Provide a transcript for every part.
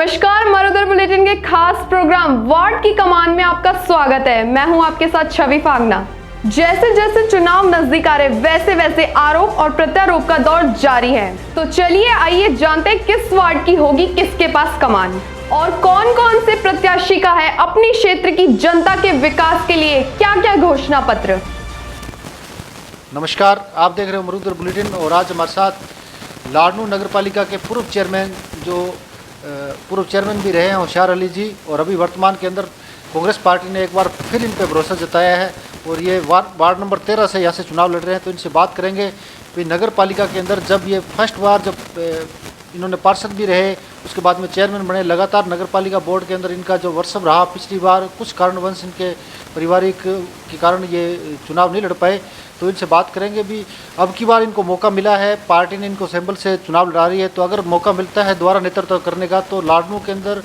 नमस्कार, मरुधर बुलेटिन के खास प्रोग्राम वार्ड की कमान में आपका स्वागत है। मैं हूं आपके साथ छवि फागना। जैसे जैसे चुनाव नजदीक आ रहे वैसे वैसे आरोप और प्रत्यारोप का दौर जारी है। तो चलिए आइए जानते हैं किस वार्ड की होगी किसके पास कमान और कौन कौन से प्रत्याशी का है अपनी क्षेत्र की जनता के विकास के लिए क्या क्या घोषणा पत्र। नमस्कार, आप देख रहे हो मरुधर बुलेटिन और आज हमारे साथ लाडनू नगर पालिका के पूर्व चेयरमैन जो पूर्व चेयरमैन भी रहे हैं होशियार अली जी, और अभी वर्तमान के अंदर कांग्रेस पार्टी ने एक बार फिर इन पे भरोसा जताया है और ये वार्ड नंबर 13 से यहाँ से चुनाव लड़ रहे हैं। तो इनसे बात करेंगे कि नगर पालिका के अंदर जब ये फर्स्ट बार जब इन्होंने पार्षद भी रहे, उसके बाद में चेयरमैन बने, लगातार नगर पालिका बोर्ड के अंदर इनका जो वर्षव रहा, पिछली बार कुछ कारणवश इनके पारिवारिक के कारण ये चुनाव नहीं लड़ पाए। तो इनसे बात करेंगे भी अब की बार इनको मौका मिला है, पार्टी ने इनको सैंपल से चुनाव लड़ा रही है, तो अगर मौका मिलता है दोबारा नेतृत्व करने का तो लाडनू के अंदर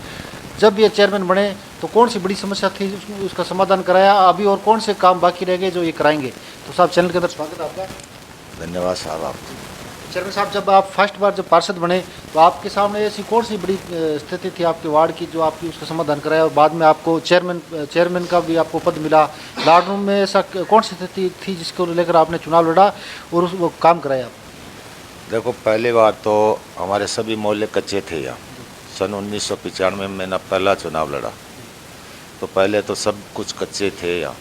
जब ये चेयरमैन बने तो कौन सी बड़ी समस्या थी उसका समाधान कराया, अभी और कौन से काम बाकी रह गए जो ये कराएंगे। तो साहब चैनल के अंदर स्वागत है आपका। धन्यवाद साहब आपको। चेयरमैन साहब, जब आप फर्स्ट बार जब पार्षद बने तो आपके सामने ऐसी कौन सी बड़ी स्थिति थी आपके वार्ड की जो आपकी उसका समाधान कराया और बाद में आपको चेयरमैन का भी आपको पद मिला। लाडनू में ऐसा कौन सी स्थिति थी जिसको लेकर आपने चुनाव लड़ा और वो काम कराया आप? देखो, पहली बार तो हमारे सभी मोहल्ले कच्चे थे यहाँ। सन 1995 में मैंने पहला चुनाव लड़ा, तो पहले तो सब कुछ कच्चे थे यहाँ।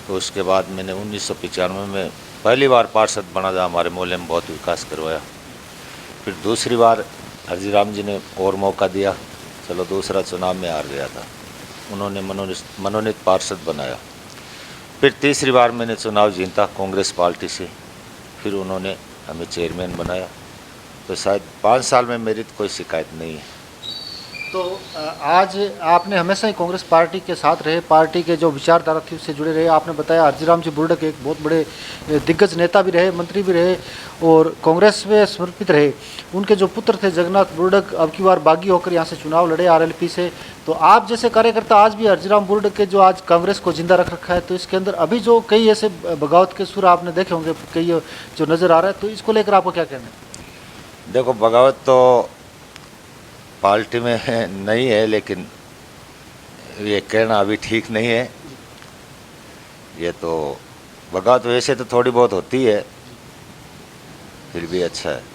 तो उसके बाद मैंने 1995 में पहली बार पार्षद बना था, हमारे मोहल्ले में बहुत विकास करवाया। फिर दूसरी बार हरजीराम जी ने और मौका दिया, चलो दूसरा चुनाव में हार गया था, उन्होंने मनोनीत पार्षद बनाया। फिर तीसरी बार मैंने चुनाव जीता कांग्रेस पार्टी से, फिर उन्होंने हमें चेयरमैन बनाया। तो शायद 5 साल में मेरी तो कोई शिकायत नहीं है। तो आज आपने हमेशा ही कांग्रेस पार्टी के साथ रहे, पार्टी के जो विचारधारा थी उससे जुड़े रहे। आपने बताया हरजीराम जी बुर्डक एक बहुत बड़े दिग्गज नेता भी रहे, मंत्री भी रहे और कांग्रेस में समर्पित रहे। उनके जो पुत्र थे जगन्नाथ बुर्डक अब की बार बागी होकर यहाँ से चुनाव लड़े आरएलपी से। तो आप जैसे कार्यकर्ता आज भी हरजीराम बुर्डक के जो आज कांग्रेस को जिंदा रख रखा है, तो इसके अंदर अभी जो कई ऐसे बगावत के सुर आपने देखे होंगे कई जो नज़र आ रहा है, तो इसको लेकर आपको क्या कहना है? देखो, बगावत तो पार्टी में नहीं है, लेकिन ये कहना अभी ठीक नहीं है। ये तो बगावत वैसे तो थोड़ी बहुत होती है, फिर भी अच्छा है।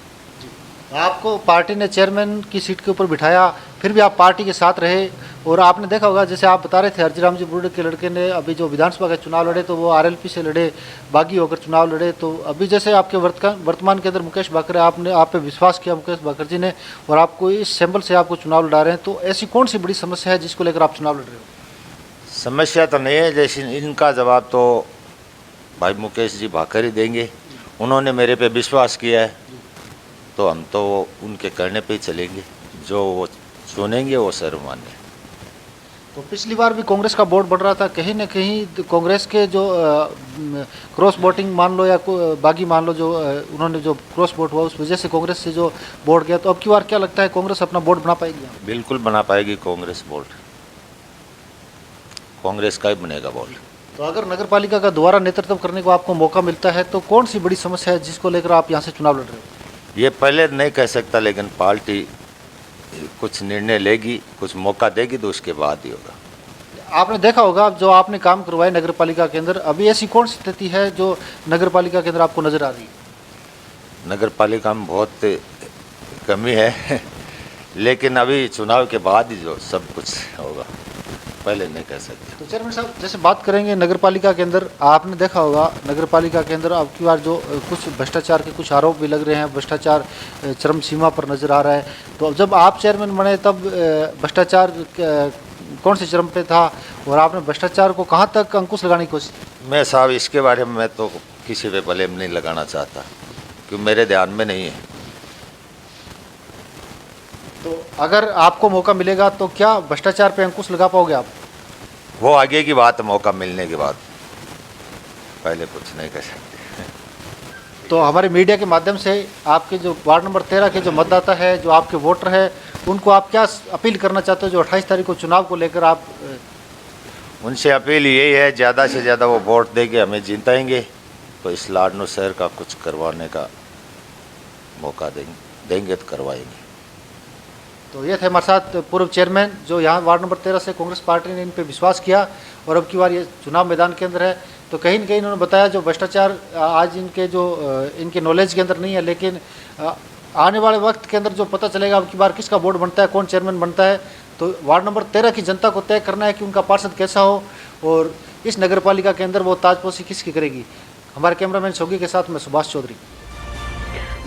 आपको पार्टी ने चेयरमैन की सीट के ऊपर बिठाया, फिर भी आप पार्टी के साथ रहे और आपने देखा होगा जैसे आप बता रहे थे हरजीराम जी बुर्डक के लड़के ने अभी जो विधानसभा के चुनाव लड़े तो वो आरएलपी से लड़े, बागी होकर चुनाव लड़े। तो अभी जैसे आपके वर्तमान के अंदर मुकेश भाकर है, आपने आप पे विश्वास किया मुकेश भाकर जी ने और आपको इस सैंपल से आपको चुनाव लड़ा रहे हैं, तो ऐसी कौन सी बड़ी समस्या है जिसको लेकर आप चुनाव लड़ रहे हो? समस्या तो नहीं है, जैसे इनका जवाब तो भाई मुकेश जी भाकर ही देंगे। उन्होंने मेरे पे विश्वास किया है, तो हम तो उनके करने पे ही चलेंगे, जो वो चुनेंगे वो सर्वमान्य। तो पिछली बार भी कांग्रेस का वोट बढ़ रहा था, कहीं ना कहीं कांग्रेस के जो क्रॉस वोटिंग मान लो या बागी मान लो, जो उन्होंने जो क्रॉस वोट हुआ उस वजह से कांग्रेस से जो वोट गया। तो अब की बार क्या लगता है कांग्रेस अपना वोट बना पाएगी? बिल्कुल बना पाएगी कांग्रेस वोट, कांग्रेस का ही बनेगा वोट। तो अगर नगर पालिका का दोबारा नेतृत्व करने को आपको मौका मिलता है तो कौन सी बड़ी समस्या है जिसको लेकर आप यहाँ से चुनाव लड़ रहे हो? ये पहले नहीं कह सकता, लेकिन पार्टी कुछ निर्णय लेगी, कुछ मौका देगी तो उसके बाद ही होगा। आपने देखा होगा जो आपने काम करवाए नगर पालिका के अंदर, अभी ऐसी कौन सी स्थिति है जो नगर पालिका के अंदर आपको नजर आ रही है? नगर पालिका में बहुत कमी है लेकिन अभी चुनाव के बाद ही जो सब कुछ होगा, पहले नहीं कह सकते। तो चेयरमैन साहब, जैसे बात करेंगे नगर पालिका के अंदर, आपने देखा होगा नगर पालिका के अंदर अब की बार जो कुछ भ्रष्टाचार के कुछ आरोप भी लग रहे हैं, भ्रष्टाचार चरम सीमा पर नजर आ रहा है। तो जब आप चेयरमैन बने तब भ्रष्टाचार कौन से चरम पे था और आपने भ्रष्टाचार को कहाँ तक अंकुश लगाने की कोशिश? मैं साहब इसके बारे में मैं तो किसी पे ब्लेम नहीं लगाना चाहता, क्योंकि मेरे ध्यान में नहीं है। तो अगर आपको मौका मिलेगा तो क्या भ्रष्टाचार पे अंकुश लगा पाओगे आप? वो आगे की बात, मौका मिलने के बाद, पहले कुछ नहीं कह सकते। तो हमारे मीडिया के माध्यम से आपके जो वार्ड नंबर 13 के जो मतदाता है, जो आपके वोटर है, उनको आप क्या अपील करना चाहते हो जो 28 तारीख को चुनाव को लेकर आप? उनसे अपील यही है, ज़्यादा से ज़्यादा वो वोट देंगे, हमें जिताएंगे तो इस लाडनू शहर का कुछ करवाने का मौका देंगे तो करवाएंगे। तो ये थे हमारे साथ पूर्व चेयरमैन जो यहाँ वार्ड नंबर 13 से कांग्रेस पार्टी ने इन पे विश्वास किया और अब की बार ये चुनाव मैदान के अंदर है। तो कहीं न कहीं इन्होंने बताया जो भ्रष्टाचार आज इनके जो इनके नॉलेज के अंदर नहीं है, लेकिन आने वाले वक्त के अंदर जो पता चलेगा अब की बार किसका बोर्ड बनता है, कौन चेयरमैन बनता है, तो वार्ड नंबर 13 की जनता को तय करना है कि उनका पार्षद कैसा हो और इस नगर पालिका के अंदर वो ताजपोशी किसकी करेगी। हमारे कैमरामैन शोगी के साथ मैं सुभाष चौधरी।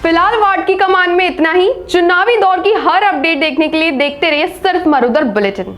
फिलहाल वार्ड की कमान में इतना ही। चुनावी दौर की हर अपडेट देखने के लिए देखते रहिए सिर्फ मरुधर बुलेटिन।